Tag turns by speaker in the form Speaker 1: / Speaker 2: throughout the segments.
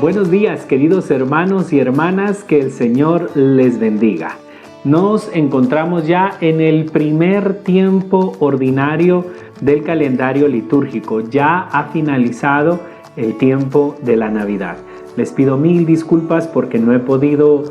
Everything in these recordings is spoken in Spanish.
Speaker 1: Buenos días, queridos hermanos y hermanas, que el Señor les bendiga. Nos encontramos ya en el primer tiempo ordinario del calendario litúrgico. Ya ha finalizado el tiempo de la Navidad. Les pido mil disculpas porque no he podido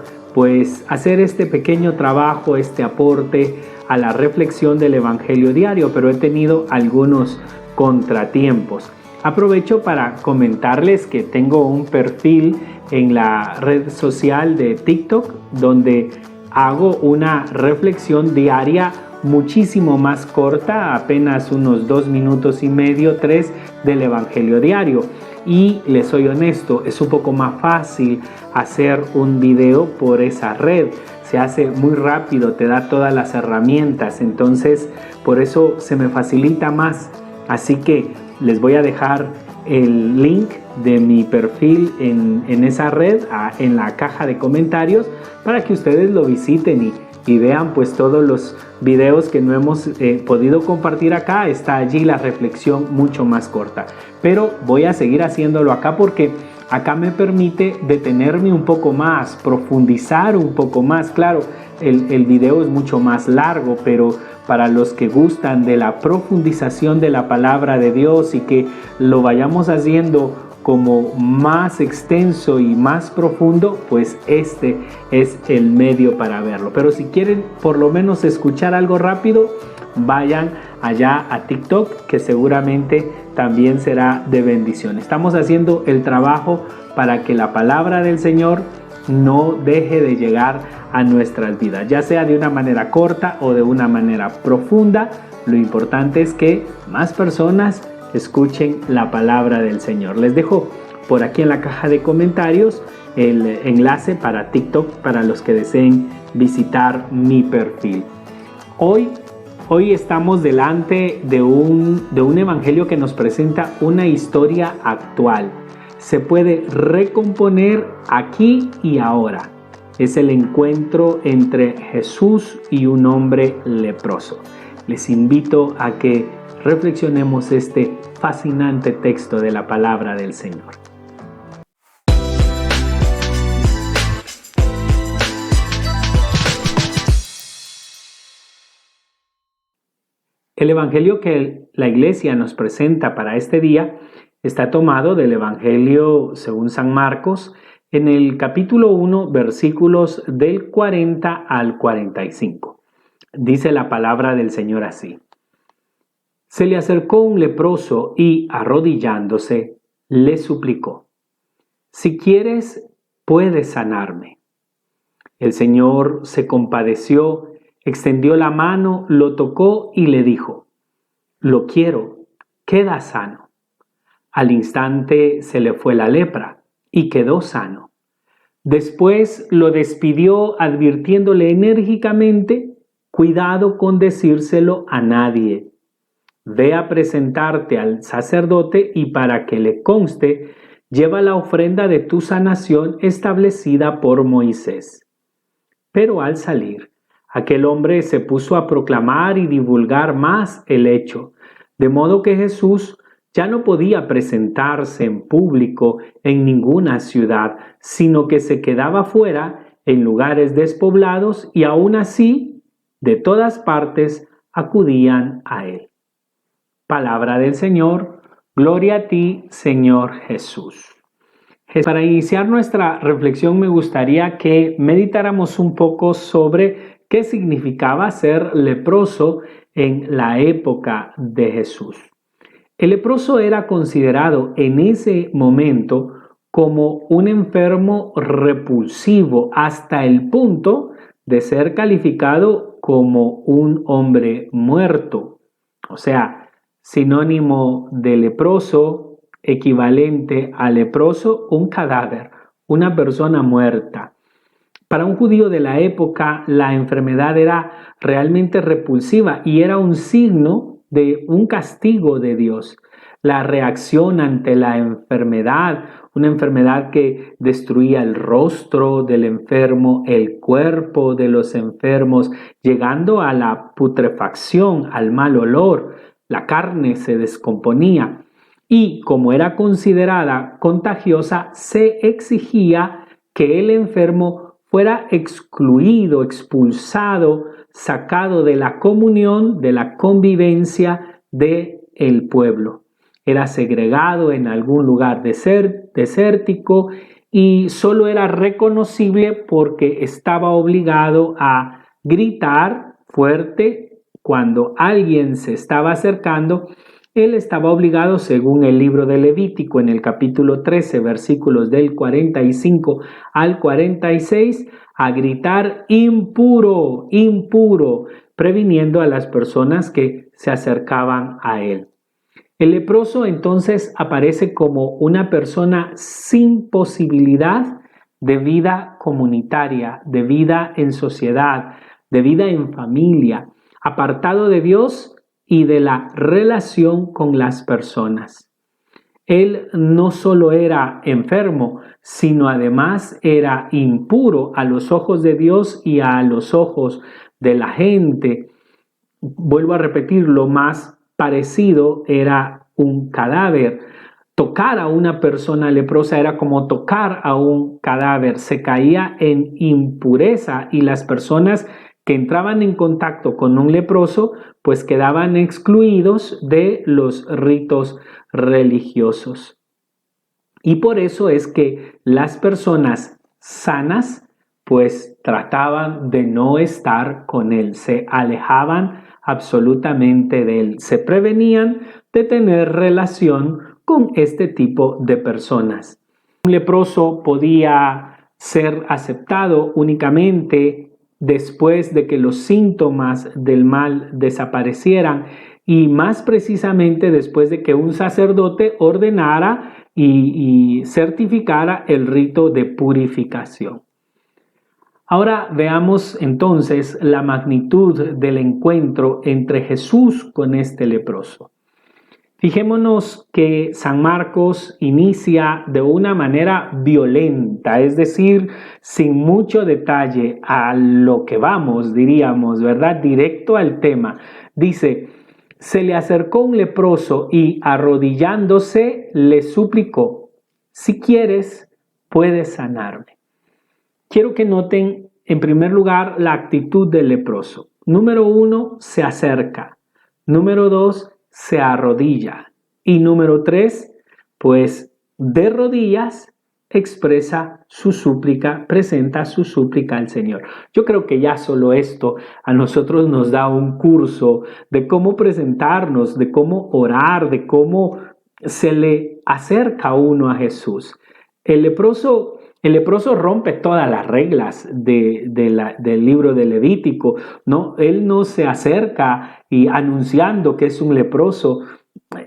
Speaker 1: hacer este pequeño trabajo, este aporte a la reflexión del Evangelio diario, pero he tenido algunos contratiempos. Aprovecho para comentarles que tengo un perfil en la red social de TikTok donde hago una reflexión diaria muchísimo más corta, apenas unos 2 minutos y medio, 3 del Evangelio diario. Y les soy honesto, es un poco más fácil hacer un video por esa red. Se hace muy rápido, te da todas las herramientas, entonces por eso se me facilita más. Así que les voy a dejar el link de mi perfil en esa red, en la caja de comentarios, para que ustedes lo visiten y vean todos los videos que no hemos podido compartir acá. Está allí la reflexión mucho más corta. Pero voy a seguir haciéndolo acá porque acá me permite detenerme un poco más, profundizar un poco más. Claro, el video es mucho más largo, pero para los que gustan de la profundización de la palabra de Dios y que lo vayamos haciendo como más extenso y más profundo, este es el medio para verlo. Pero si quieren por lo menos escuchar algo rápido, vayan allá a TikTok, que seguramente también será de bendición. Estamos haciendo el trabajo para que la palabra del Señor no deje de llegar a nuestras vidas, ya sea de una manera corta o de una manera profunda. Lo importante es que más personas escuchen la palabra del Señor. Les dejo por aquí en la caja de comentarios el enlace para TikTok para los que deseen visitar mi perfil. Hoy estamos delante de un evangelio que nos presenta una historia actual. Se puede recomponer aquí y ahora. Es el encuentro entre Jesús y un hombre leproso. Les invito a que reflexionemos este fascinante texto de la palabra del Señor. El evangelio que la iglesia nos presenta para este día está tomado del Evangelio según San Marcos, en el capítulo 1, versículos del 40 al 45. Dice la palabra del Señor así: Se le acercó un leproso y, arrodillándose, le suplicó: Si quieres, puedes sanarme. El Señor se compadeció, extendió la mano, lo tocó y le dijo: Lo quiero, queda sano. Al instante se le fue la lepra y quedó sano. Después lo despidió advirtiéndole enérgicamente: Cuidado con decírselo a nadie. Ve a presentarte al sacerdote y para que le conste, lleva la ofrenda de tu sanación establecida por Moisés. Pero al salir, aquel hombre se puso a proclamar y divulgar más el hecho, de modo que Jesús ya no podía presentarse en público en ninguna ciudad, sino que se quedaba fuera en lugares despoblados y aún así, de todas partes acudían a él. Palabra del Señor, gloria a ti, Señor Jesús. Para iniciar nuestra reflexión me gustaría que meditáramos un poco sobre qué significaba ser leproso en la época de Jesús. El leproso era considerado en ese momento como un enfermo repulsivo hasta el punto de ser calificado como un hombre muerto. O sea, sinónimo de leproso, equivalente a leproso, un cadáver, una persona muerta. Para un judío de la época, la enfermedad era realmente repulsiva y era un signo de un castigo de Dios. La reacción ante la enfermedad, una enfermedad que destruía el rostro del enfermo, el cuerpo de los enfermos, llegando a la putrefacción, al mal olor, la carne se descomponía. y como era considerada contagiosa, se exigía que el enfermo fuera excluido, expulsado, sacado de la comunión, de la convivencia del pueblo. Era segregado en algún lugar desértico y solo era reconocible porque estaba obligado a gritar fuerte cuando alguien se estaba acercando. Él estaba obligado, según el libro de Levítico, en el capítulo 13, versículos del 45 al 46, a gritar impuro, impuro, previniendo a las personas que se acercaban a él. El leproso entonces aparece como una persona sin posibilidad de vida comunitaria, de vida en sociedad, de vida en familia, apartado de Dios y de la relación con las personas. Él no solo era enfermo, sino además era impuro a los ojos de Dios y a los ojos de la gente. Vuelvo a repetir, lo más parecido era un cadáver. Tocar a una persona leprosa era como tocar a un cadáver, se caía en impureza y las personas que entraban en contacto con un leproso pues quedaban excluidos de los ritos religiosos. Y por eso es que las personas sanas pues trataban de no estar con él, se alejaban absolutamente de él, se prevenían de tener relación con este tipo de personas. Un leproso podía ser aceptado únicamente después de que los síntomas del mal desaparecieran y más precisamente después de que un sacerdote ordenara y certificara el rito de purificación. Ahora veamos entonces la magnitud del encuentro entre Jesús con este leproso. Fijémonos que San Marcos inicia de una manera violenta, es decir, sin mucho detalle, a lo que vamos, diríamos, ¿verdad? Directo al tema. Dice, se le acercó un leproso y arrodillándose le suplicó, si quieres, puedes sanarme. Quiero que noten en primer lugar la actitud del leproso. Número 1, se acerca. Número 2, se arrodilla. Y número 3, pues de rodillas expresa su súplica, presenta su súplica al Señor. Yo creo que ya solo esto a nosotros nos da un curso de cómo presentarnos, de cómo orar, de cómo se le acerca uno a Jesús. El leproso rompe todas las reglas del libro de Levítico, ¿no? Él no se acerca y anunciando que es un leproso.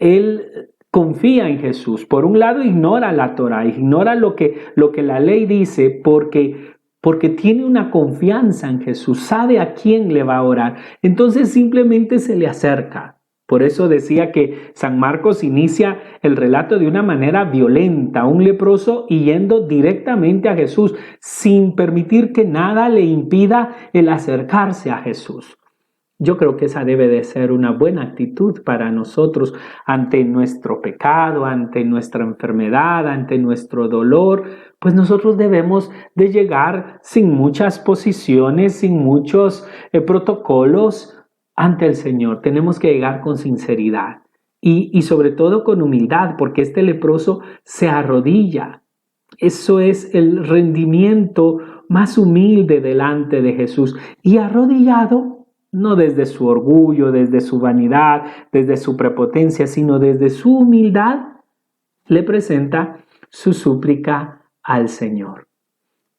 Speaker 1: Él confía en Jesús. Por un lado, ignora la Torá, ignora lo que la ley dice porque tiene una confianza en Jesús, sabe a quién le va a orar. Entonces simplemente se le acerca. Por eso decía que San Marcos inicia el relato de una manera violenta, un leproso yendo directamente a Jesús, sin permitir que nada le impida el acercarse a Jesús. Yo creo que esa debe de ser una buena actitud para nosotros ante nuestro pecado, ante nuestra enfermedad, ante nuestro dolor, pues nosotros debemos de llegar sin muchas posiciones, sin muchos protocolos ante el Señor. Tenemos que llegar con sinceridad y sobre todo con humildad, porque este leproso se arrodilla. Eso es el rendimiento más humilde delante de Jesús y arrodillado, no desde su orgullo, desde su vanidad, desde su prepotencia, sino desde su humildad, le presenta su súplica al Señor.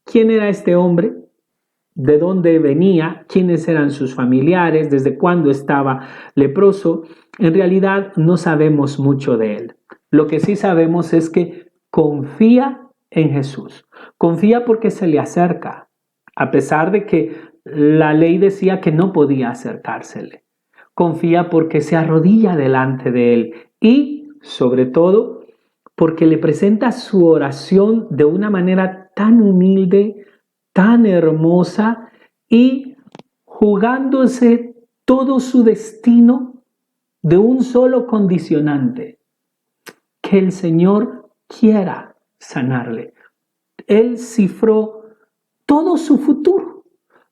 Speaker 1: ¿Quién era este hombre? ¿De dónde venía? ¿Quiénes eran sus familiares? ¿Desde cuándo estaba leproso? En realidad no sabemos mucho de él. Lo que sí sabemos es que confía en Jesús. Confía porque se le acerca, a pesar de que la ley decía que no podía acercársele. Confía porque se arrodilla delante de él y, sobre todo, porque le presenta su oración de una manera tan humilde, tan hermosa y jugándose todo su destino de un solo condicionante, que el Señor quiera sanarle. Él cifró todo su futuro,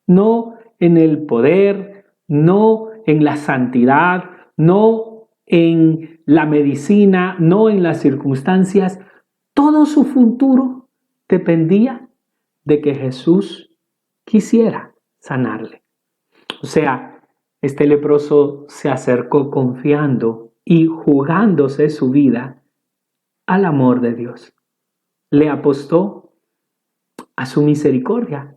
Speaker 1: no en el poder, no en la santidad, no en la medicina, no en las circunstancias. Todo su futuro dependía de que Jesús quisiera sanarle. O sea, este leproso se acercó confiando y jugándose su vida al amor de Dios. Le apostó a su misericordia.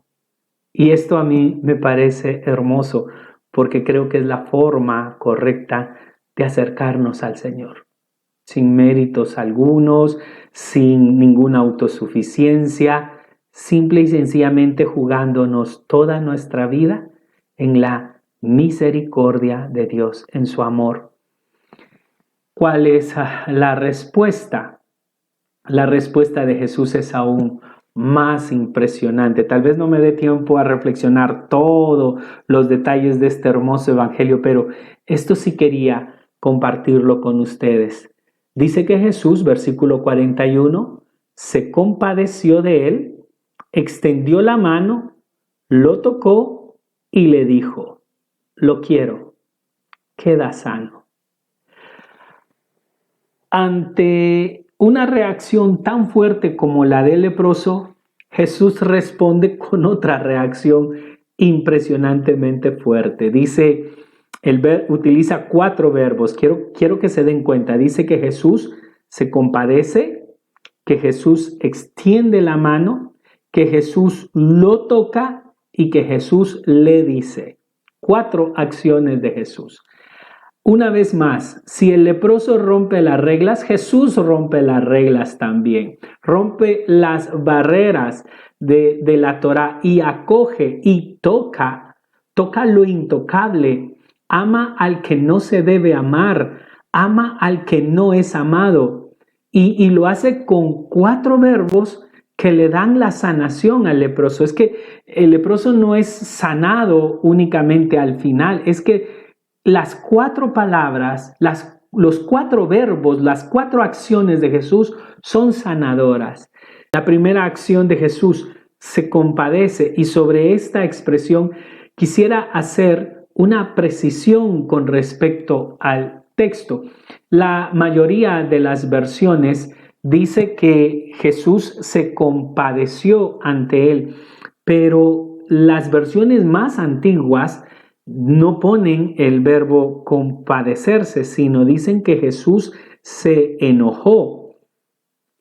Speaker 1: Y esto a mí me parece hermoso porque creo que es la forma correcta de acercarnos al Señor. Sin méritos algunos, sin ninguna autosuficiencia, simple y sencillamente jugándonos toda nuestra vida en la misericordia de Dios, en su amor. ¿Cuál es la respuesta? La respuesta de Jesús es aún más impresionante. Tal vez no me dé tiempo a reflexionar todos los detalles de este hermoso evangelio, pero esto sí quería compartirlo con ustedes. Dice que Jesús, versículo 41, se compadeció de él, extendió la mano, lo tocó y le dijo: lo quiero, queda sano. Ante una reacción tan fuerte como la del leproso, Jesús responde con otra reacción impresionantemente fuerte. Dice, utiliza 4 verbos. Quiero que se den cuenta. Dice que Jesús se compadece, que Jesús extiende la mano, que Jesús lo toca y que Jesús le dice. 4 acciones de Jesús. Una vez más, si el leproso rompe las reglas, Jesús rompe las reglas también. Rompe las barreras de la Torá y acoge y toca lo intocable. Ama al que no se debe amar, ama al que no es amado. Y lo hace con 4 verbos que le dan la sanación al leproso. Es que el leproso no es sanado únicamente al final, es que las 4 palabras, los 4 verbos, las 4 acciones de Jesús son sanadoras. La primera acción de Jesús, se compadece, y sobre esta expresión quisiera hacer una precisión con respecto al texto. La mayoría de las versiones dice que Jesús se compadeció ante él, pero las versiones más antiguas no ponen el verbo compadecerse, sino dicen que Jesús se enojó.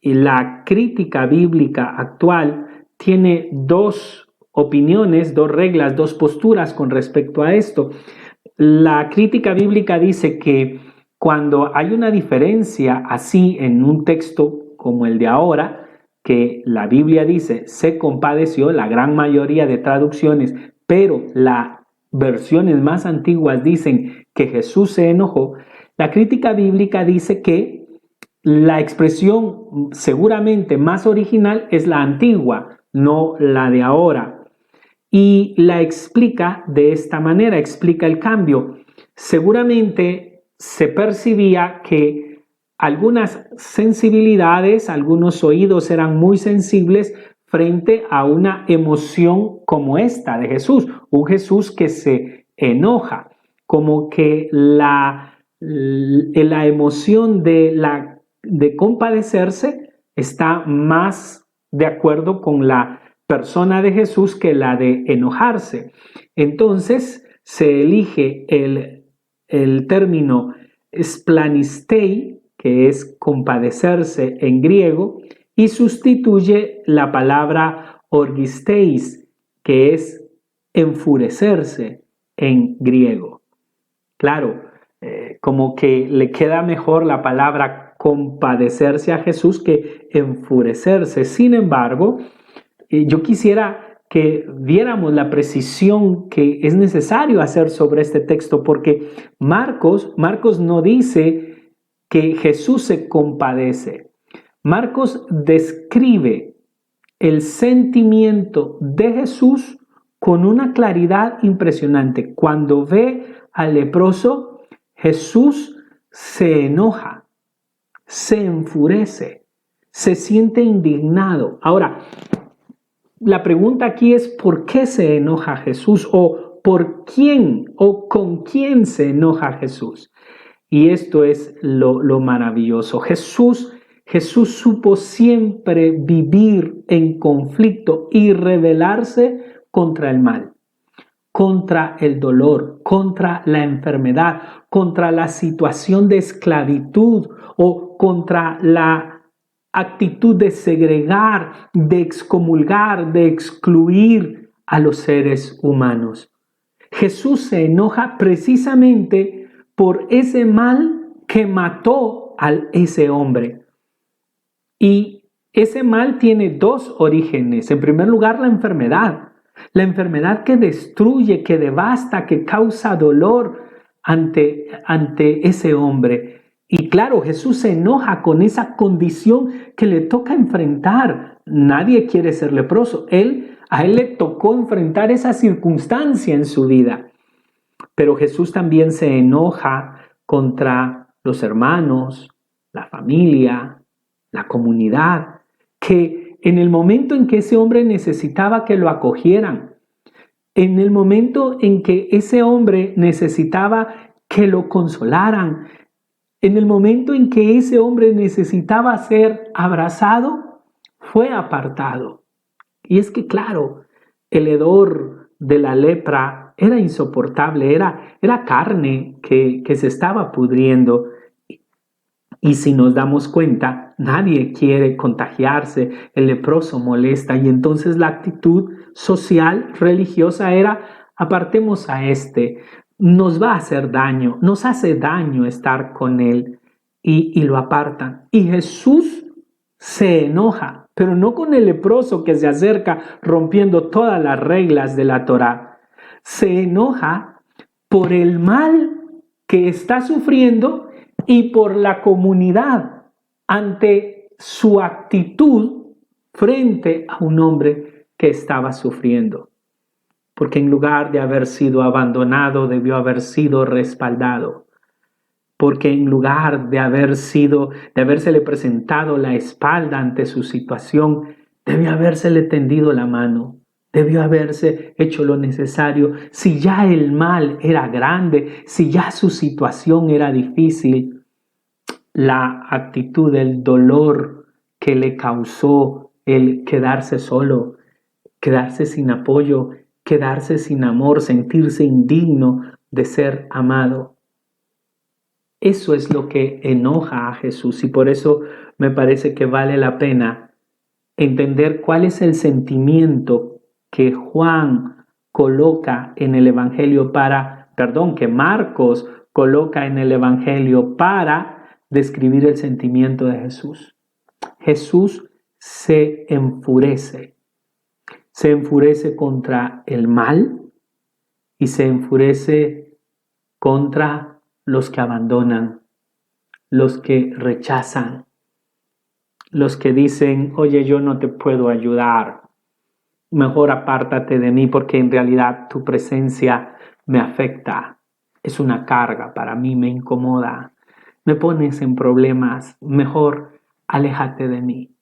Speaker 1: Y la crítica bíblica actual tiene 2 opiniones, 2 reglas, 2 posturas con respecto a esto. La crítica bíblica dice que cuando hay una diferencia así en un texto como el de ahora, que la Biblia dice se compadeció, la gran mayoría de traducciones, pero las versiones más antiguas dicen que Jesús se enojó, la crítica bíblica dice que la expresión seguramente más original es la antigua, no la de ahora. Y la explica de esta manera, explica el cambio. Seguramente se percibía que algunas sensibilidades, algunos oídos eran muy sensibles frente a una emoción como esta de Jesús, un Jesús que se enoja, como que la emoción de compadecerse está más de acuerdo con la persona de Jesús que la de enojarse. Entonces se elige el término splanistei, que es compadecerse en griego, y sustituye la palabra orgisteis, que es enfurecerse en griego. Claro, como que le queda mejor la palabra compadecerse a Jesús que enfurecerse. Sin embargo, yo quisiera que viéramos la precisión que es necesario hacer sobre este texto, porque Marcos no dice que Jesús se compadece. Marcos describe el sentimiento de Jesús con una claridad impresionante. Cuando ve al leproso, Jesús se enoja. se enfurece, se siente indignado. Ahora, la pregunta aquí es ¿por qué se enoja Jesús? ¿O por quién o con quién se enoja Jesús? Y esto es lo maravilloso. Jesús supo siempre vivir en conflicto y rebelarse contra el mal, contra el dolor, contra la enfermedad, contra la situación de esclavitud o contra la actitud de segregar, de excomulgar, de excluir a los seres humanos. Jesús se enoja precisamente por ese mal que mató a ese hombre. Y ese mal tiene dos orígenes. En primer lugar, la enfermedad que destruye, que devasta, que causa dolor ante ese hombre. Y claro, Jesús se enoja con esa condición que le toca enfrentar. Nadie quiere ser leproso. A él le tocó enfrentar esa circunstancia en su vida. Pero Jesús también se enoja contra los hermanos, la familia, la comunidad, que en el momento en que ese hombre necesitaba que lo acogieran, en el momento en que ese hombre necesitaba que lo consolaran, en el momento en que ese hombre necesitaba ser abrazado, fue apartado. Y es que, claro, el hedor de la lepra era insoportable, era carne que se estaba pudriendo. Y si nos damos cuenta, nadie quiere contagiarse, el leproso molesta y entonces la actitud social, religiosa era, apartemos a este, nos va a hacer daño, nos hace daño estar con él y lo apartan. Y Jesús se enoja, pero no con el leproso que se acerca rompiendo todas las reglas de la Torá. Se enoja por el mal que está sufriendo y por la comunidad ante su actitud frente a un hombre que estaba sufriendo. Porque en lugar de haber sido abandonado, debió haber sido respaldado. Porque en lugar de habérsele presentado la espalda ante su situación, debió habérsele tendido la mano. Debió haberse hecho lo necesario. Si ya el mal era grande, si ya su situación era difícil, la actitud, el dolor que le causó el quedarse solo, quedarse sin apoyo, quedarse sin amor, sentirse indigno de ser amado. Eso es lo que enoja a Jesús y por eso me parece que vale la pena entender cuál es el sentimiento que que Marcos coloca en el Evangelio para describir el sentimiento de Jesús. Jesús se enfurece contra el mal y se enfurece contra los que abandonan, los que rechazan, los que dicen, oye, yo no te puedo ayudar, mejor apártate de mí porque en realidad tu presencia me afecta, es una carga para mí, me incomoda, me pones en problemas, mejor aléjate de mí.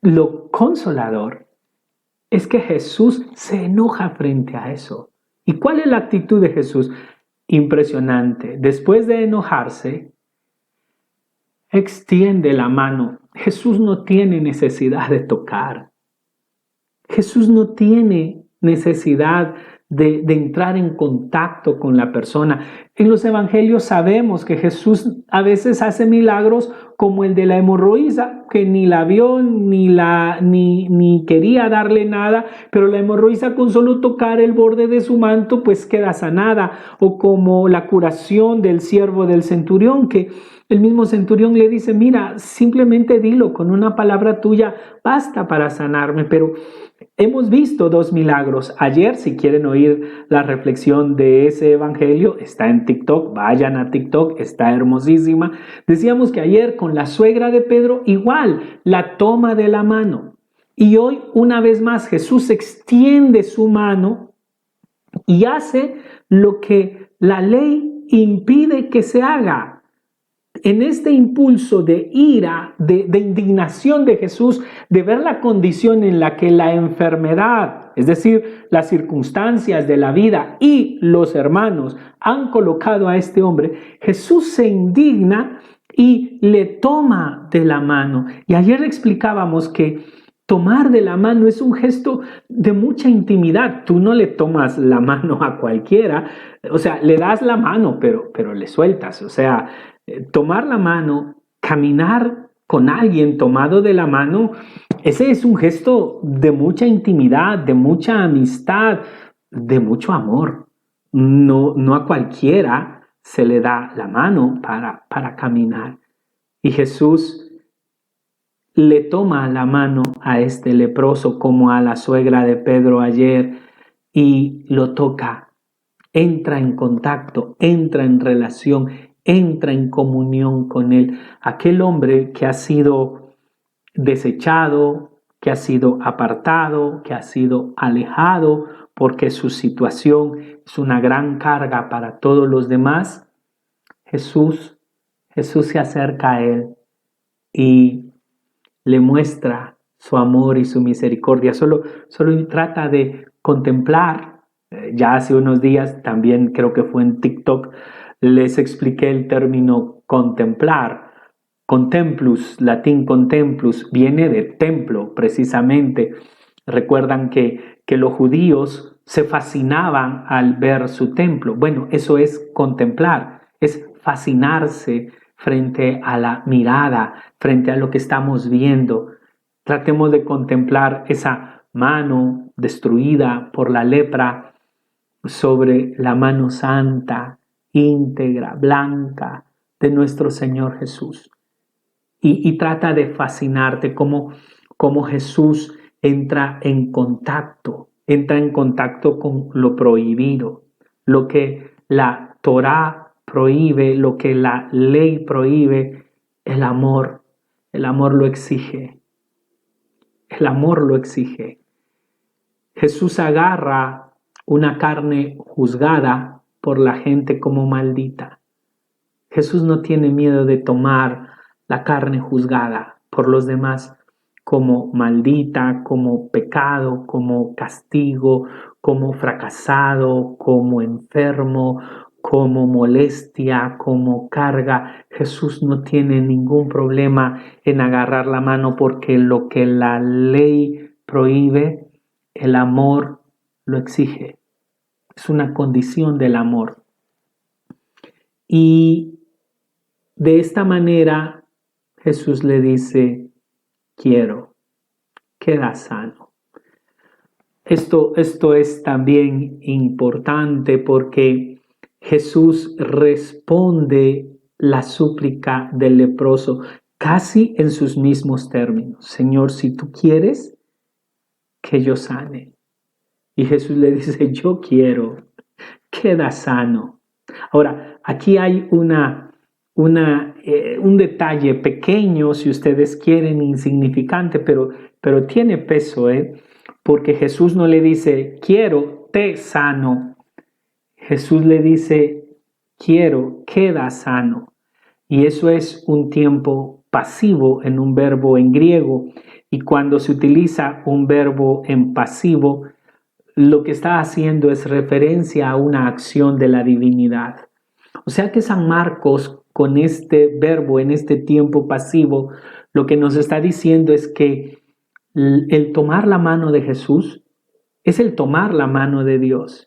Speaker 1: Lo consolador es que Jesús se enoja frente a eso. ¿Y cuál es la actitud de Jesús? Impresionante. Después de enojarse, extiende la mano. Jesús no tiene necesidad de tocar. Jesús no tiene necesidad de entrar en contacto con la persona. En los evangelios sabemos que Jesús a veces hace milagros como el de la hemorroísa, que ni la vio ni quería darle nada, pero la hemorroísa con solo tocar el borde de su manto pues queda sanada, o como la curación del siervo del centurión, que el mismo centurión le dice, mira, simplemente dilo, con una palabra tuya basta para sanarme. Pero hemos visto dos milagros. Ayer, si quieren oír la reflexión de ese evangelio, está en TikTok, vayan a TikTok, está hermosísima. Decíamos que ayer con la suegra de Pedro, igual, la toma de la mano. Y hoy, una vez más, Jesús extiende su mano y hace lo que la ley impide que se haga. en este impulso de ira, de indignación de Jesús, de ver la condición en la que la enfermedad, es decir, las circunstancias de la vida y los hermanos han colocado a este hombre, Jesús se indigna y le toma de la mano. Y ayer explicábamos que tomar de la mano es un gesto de mucha intimidad. Tú no le tomas la mano a cualquiera, o sea, le das la mano, pero le sueltas. O sea, tomar la mano, caminar con alguien tomado de la mano, ese es un gesto de mucha intimidad, de mucha amistad, de mucho amor. No a cualquiera se le da la mano para caminar. Y Jesús le toma la mano a este leproso como a la suegra de Pedro ayer y lo toca, entra en contacto, entra en relación, entra en comunión con él. Aquel hombre que ha sido desechado, que ha sido apartado, que ha sido alejado porque su situación es una gran carga para todos los demás, Jesús se acerca a él y le muestra su amor y su misericordia. Solo trata de contemplar. Ya hace unos días, también creo que fue en TikTok, les expliqué el término contemplar. Contemplus, latín contemplus, viene de templo precisamente. Recuerdan que los judíos se fascinaban al ver su templo. Bueno, eso es contemplar, es fascinarse frente a la mirada, frente a lo que estamos viendo. Tratemos de contemplar esa mano destruida por la lepra sobre la mano santa, íntegra, blanca de nuestro Señor Jesús. Y trata de fascinarte como Jesús entra en contacto con lo prohibido, lo que la Torá prohíbe, lo que la ley prohíbe, el amor lo exige, el amor lo exige. Jesús agarra una carne juzgada por la gente como maldita. Jesús no tiene miedo de tomar la carne juzgada por los demás como maldita, como pecado, como castigo, como fracasado, como enfermo, como molestia, como carga. Jesús no tiene ningún problema en agarrar la mano porque lo que la ley prohíbe, el amor lo exige. Es una condición del amor. Y de esta manera Jesús le dice, quiero, queda sano. Esto es también importante porque Jesús responde la súplica del leproso casi en sus mismos términos. Señor, si tú quieres, que yo sane. Y Jesús le dice, yo quiero, queda sano. Ahora, aquí hay un detalle pequeño, si ustedes quieren, insignificante, pero tiene peso, porque Jesús no le dice, quiero, te sano. Jesús le dice, quiero, queda sano. Y eso es un tiempo pasivo en un verbo en griego. Y cuando se utiliza un verbo en pasivo, lo que está haciendo es referencia a una acción de la divinidad. O sea que San Marcos, con este verbo en este tiempo pasivo, lo que nos está diciendo es que el tomar la mano de Jesús es el tomar la mano de Dios.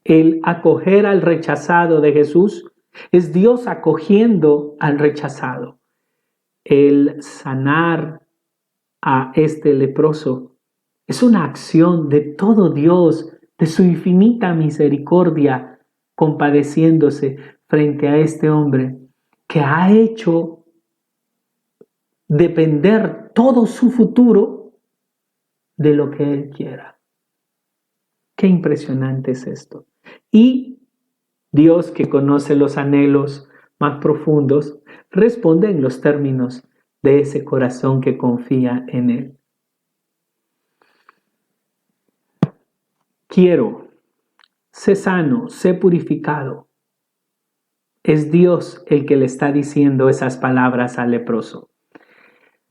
Speaker 1: El acoger al rechazado de Jesús es Dios acogiendo al rechazado. El sanar a este leproso es una acción de todo Dios, de su infinita misericordia, compadeciéndose frente a este hombre que ha hecho depender todo su futuro de lo que él quiera. Qué impresionante es esto. Y Dios, que conoce los anhelos más profundos, responde en los términos de ese corazón que confía en él. Quiero, sé sano, sé purificado. Es Dios el que le está diciendo esas palabras al leproso.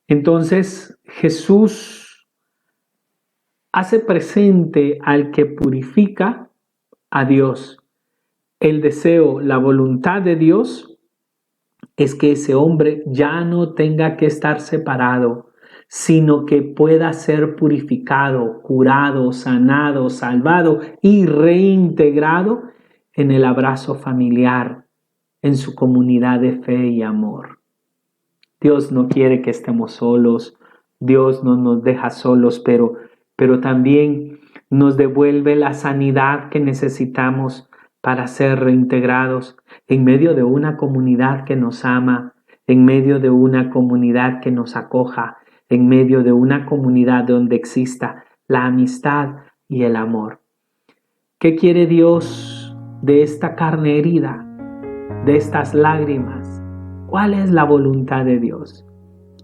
Speaker 1: Entonces Jesús hace presente al que purifica a Dios. El deseo, la voluntad de Dios es que ese hombre ya no tenga que estar separado, sino que pueda ser purificado, curado, sanado, salvado y reintegrado en el abrazo familiar, en su comunidad de fe y amor. Dios no quiere que estemos solos, Dios no nos deja solos, pero también nos devuelve la sanidad que necesitamos para ser reintegrados en medio de una comunidad que nos ama, en medio de una comunidad que nos acoja, en medio de una comunidad donde exista la amistad y el amor. ¿Qué quiere Dios de esta carne herida, de estas lágrimas? ¿Cuál es la voluntad de Dios?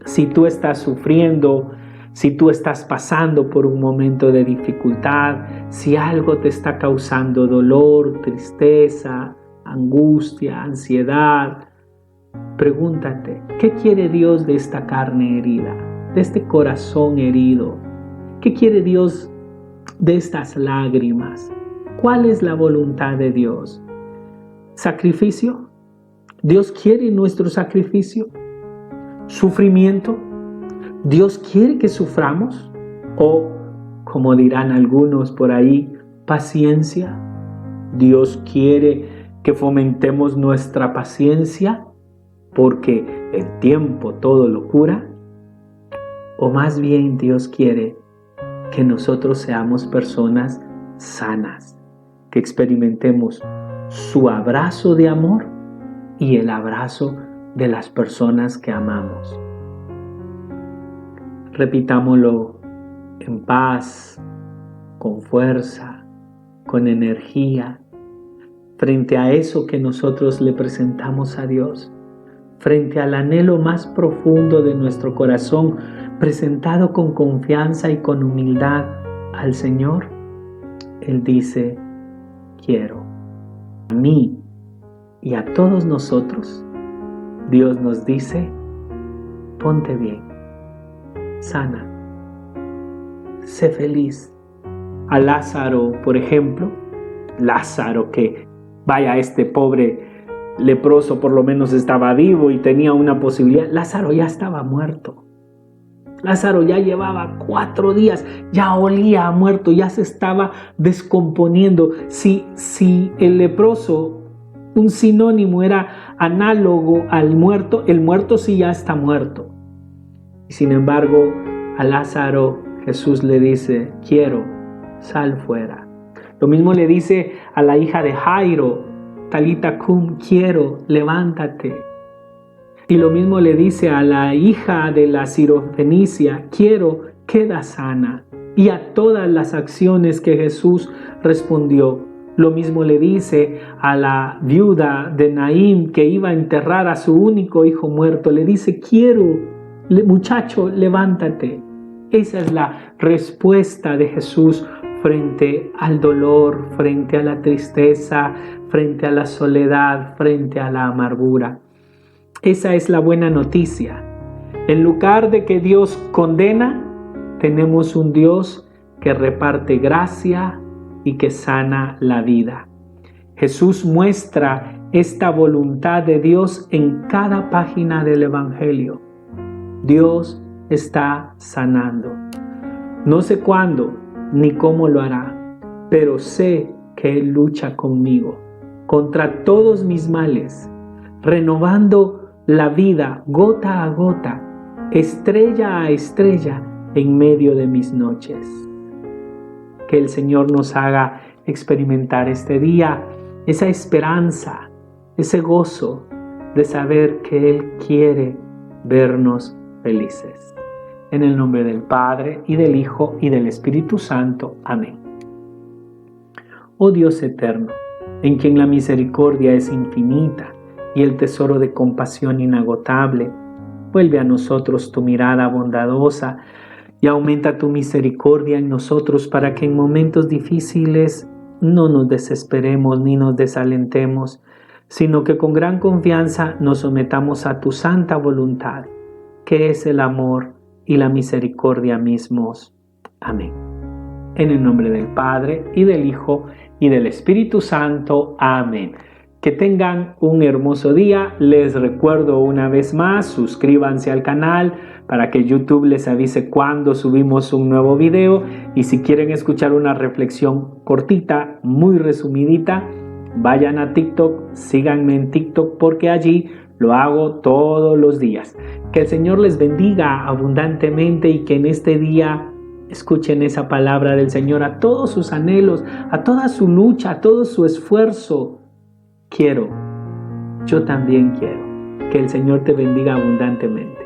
Speaker 1: Si tú estás sufriendo, si tú estás pasando por un momento de dificultad, si algo te está causando dolor, tristeza, angustia, ansiedad, pregúntate, ¿qué quiere Dios de esta carne herida, de este corazón herido? ¿Qué quiere Dios de estas lágrimas? ¿Cuál es la voluntad de Dios? ¿Sacrificio? ¿Dios quiere nuestro sacrificio? ¿Sufrimiento? ¿Dios quiere que suframos? O, como dirán algunos por ahí, paciencia. ¿Dios quiere que fomentemos nuestra paciencia porque el tiempo todo lo cura? ¿O más bien Dios quiere que nosotros seamos personas sanas, que experimentemos su abrazo de amor y el abrazo de las personas que amamos? Repitámoslo en paz, con fuerza, con energía, frente a eso que nosotros le presentamos a Dios, frente al anhelo más profundo de nuestro corazón, presentado con confianza y con humildad al Señor. Él dice, quiero. A mí y a todos nosotros, Dios nos dice, ponte bien, sana, sé feliz. A Lázaro, por ejemplo, Lázaro que, vaya, este pobre leproso por lo menos estaba vivo y tenía una posibilidad. Lázaro ya estaba muerto. Lázaro ya llevaba 4 días, ya olía a muerto, ya se estaba descomponiendo. Si el leproso, un sinónimo, era análogo al muerto, el muerto sí ya está muerto. Y sin embargo, a Lázaro Jesús le dice, quiero, sal fuera. Lo mismo le dice a la hija de Jairo, Talita cum, quiero, levántate. Y lo mismo le dice a la hija de la Sirofenicia, quiero, queda sana. Y a todas las acciones que Jesús respondió. Lo mismo le dice a la viuda de Naín que iba a enterrar a su único hijo muerto. Le dice, quiero, muchacho, levántate. Esa es la respuesta de Jesús frente al dolor, frente a la tristeza, frente a la soledad, frente a la amargura. Esa es la buena noticia. En lugar de que Dios condena, tenemos un Dios que reparte gracia y que sana la vida. Jesús muestra esta voluntad de Dios en cada página del Evangelio. Dios está sanando. No sé cuándo ni cómo lo hará, pero sé que Él lucha conmigo, contra todos mis males, renovando la vida gota a gota, estrella a estrella, en medio de mis noches. Que el Señor nos haga experimentar este día esa esperanza, ese gozo de saber que Él quiere vernos felices. En el nombre del Padre, y del Hijo, y del Espíritu Santo. Amén. Oh Dios eterno, en quien la misericordia es infinita y el tesoro de compasión inagotable, vuelve a nosotros tu mirada bondadosa y aumenta tu misericordia en nosotros para que en momentos difíciles no nos desesperemos ni nos desalentemos, sino que con gran confianza nos sometamos a tu santa voluntad, que es el amor y la misericordia mismos. Amén. En el nombre del Padre, y del Hijo, y del Espíritu Santo. Amén. Que tengan un hermoso día. Les recuerdo una vez más, suscríbanse al canal para que YouTube les avise cuando subimos un nuevo video. Y si quieren escuchar una reflexión cortita, muy resumidita, vayan a TikTok, síganme en TikTok porque allí lo hago todos los días. Que el Señor les bendiga abundantemente y que en este día escuchen esa palabra del Señor a todos sus anhelos, a toda su lucha, a todo su esfuerzo. Yo también quiero. Que el Señor te bendiga abundantemente.